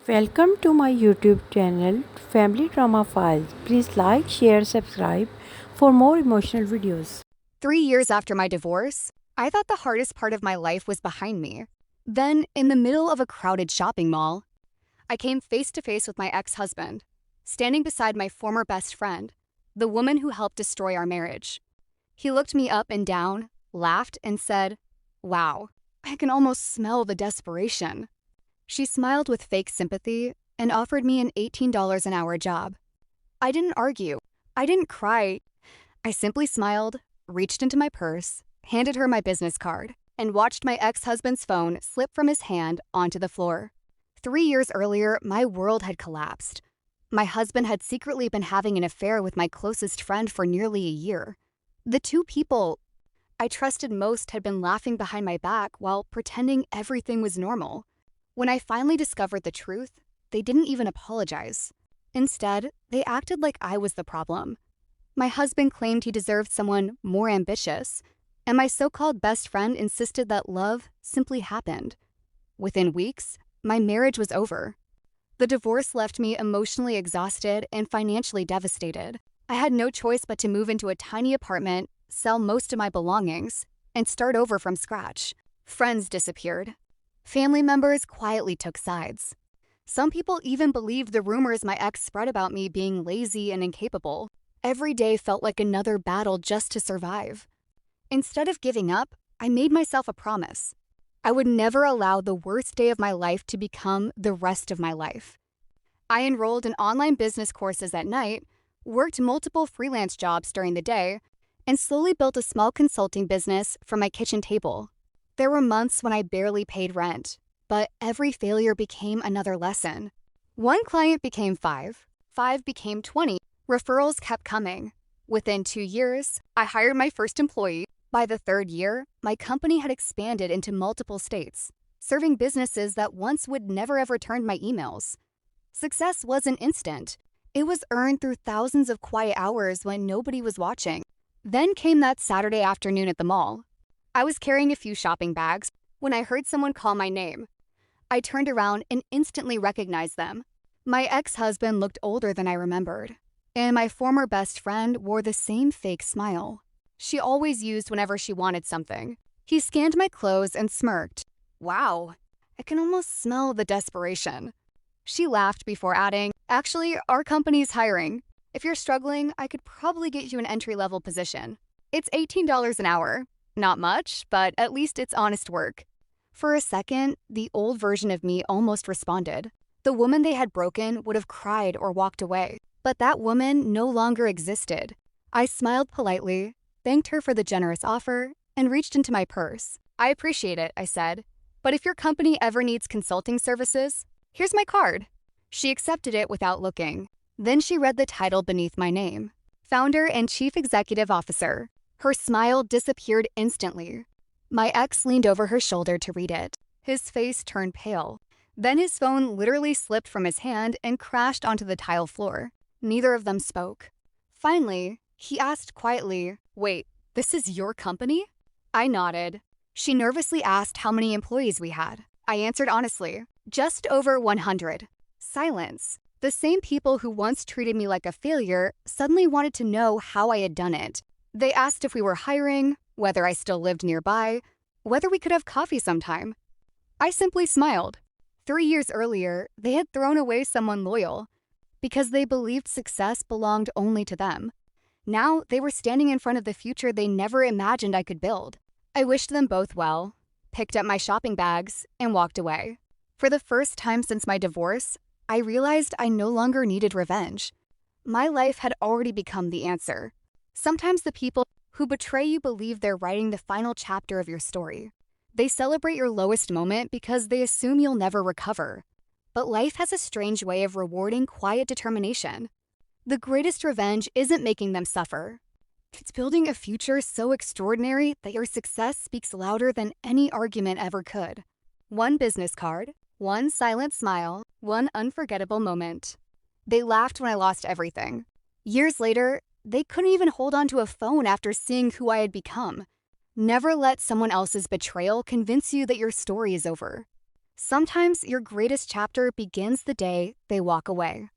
Welcome to my YouTube channel Family Drama Files. Please like, share, subscribe for more emotional videos. 3 years after my divorce, I thought the hardest part of my life was behind me. Then, in the middle of a crowded shopping mall, I came face to face with my ex-husband, standing beside my former best friend, the woman who helped destroy our marriage. He looked me up and down, laughed, and said, "Wow, I can almost smell the desperation." She smiled with fake sympathy and offered me an $18 an hour job. I didn't argue. I didn't cry. I simply smiled, reached into my purse, handed her my business card, and watched my ex-husband's phone slip from his hand onto the floor. 3 years earlier, my world had collapsed. My husband had secretly been having an affair with my closest friend for nearly a year. The two people I trusted most had been laughing behind my back while pretending everything was normal. When I finally discovered the truth, they didn't even apologize. Instead, they acted like I was the problem. My husband claimed he deserved someone more ambitious, and my so-called best friend insisted that love simply happened. Within weeks, my marriage was over. The divorce left me emotionally exhausted and financially devastated. I had no choice but to move into a tiny apartment, sell most of my belongings, and start over from scratch. Friends disappeared. Family members quietly took sides. Some people even believed the rumors my ex spread about me being lazy and incapable. Every day felt like another battle just to survive. Instead of giving up, I made myself a promise. I would never allow the worst day of my life to become the rest of my life. I enrolled in online business courses at night, worked multiple freelance jobs during the day, and slowly built a small consulting business from my kitchen table. There were months when I barely paid rent, but every failure became another lesson. One client became five became 20. Referrals kept coming. Within 2 years, I hired my first employee. By the third year, my company had expanded into multiple states, serving businesses that once would never have returned my emails. Success wasn't instant. It was earned through thousands of quiet hours when nobody was watching. Then came that Saturday afternoon at the mall. I was carrying a few shopping bags when I heard someone call my name. I turned around and instantly recognized them. My ex-husband looked older than I remembered, and my former best friend wore the same fake smile she always used whenever she wanted something. He scanned my clothes and smirked. "Wow, I can almost smell the desperation." She laughed before adding, "Actually, our company's hiring. If you're struggling, I could probably get you an entry-level position. It's $18 an hour. Not much, but at least it's honest work." For a second, the old version of me almost responded. The woman they had broken would have cried or walked away. But that woman no longer existed. I smiled politely, thanked her for the generous offer, and reached into my purse. "I appreciate it," I said. "But if your company ever needs consulting services, here's my card." She accepted it without looking. Then she read the title beneath my name, Founder and Chief Executive Officer. Her smile disappeared instantly. My ex leaned over her shoulder to read it. His face turned pale. Then his phone literally slipped from his hand and crashed onto the tile floor. Neither of them spoke. Finally, he asked quietly, "Wait, this is your company?" I nodded. She nervously asked how many employees we had. I answered honestly, "Just over 100. Silence. The same people who once treated me like a failure suddenly wanted to know how I had done it. They asked if we were hiring, whether I still lived nearby, whether we could have coffee sometime. I simply smiled. 3 years earlier, they had thrown away someone loyal because they believed success belonged only to them. Now they were standing in front of the future they never imagined I could build. I wished them both well, picked up my shopping bags, and walked away. For the first time since my divorce, I realized I no longer needed revenge. My life had already become the answer. Sometimes the people who betray you believe they're writing the final chapter of your story. They celebrate your lowest moment because they assume you'll never recover. But life has a strange way of rewarding quiet determination. The greatest revenge isn't making them suffer. It's building a future so extraordinary that your success speaks louder than any argument ever could. One business card, one silent smile, one unforgettable moment. They laughed when I lost everything. Years later, they couldn't even hold on to a phone after seeing who I had become. Never let someone else's betrayal convince you that your story is over. Sometimes your greatest chapter begins the day they walk away.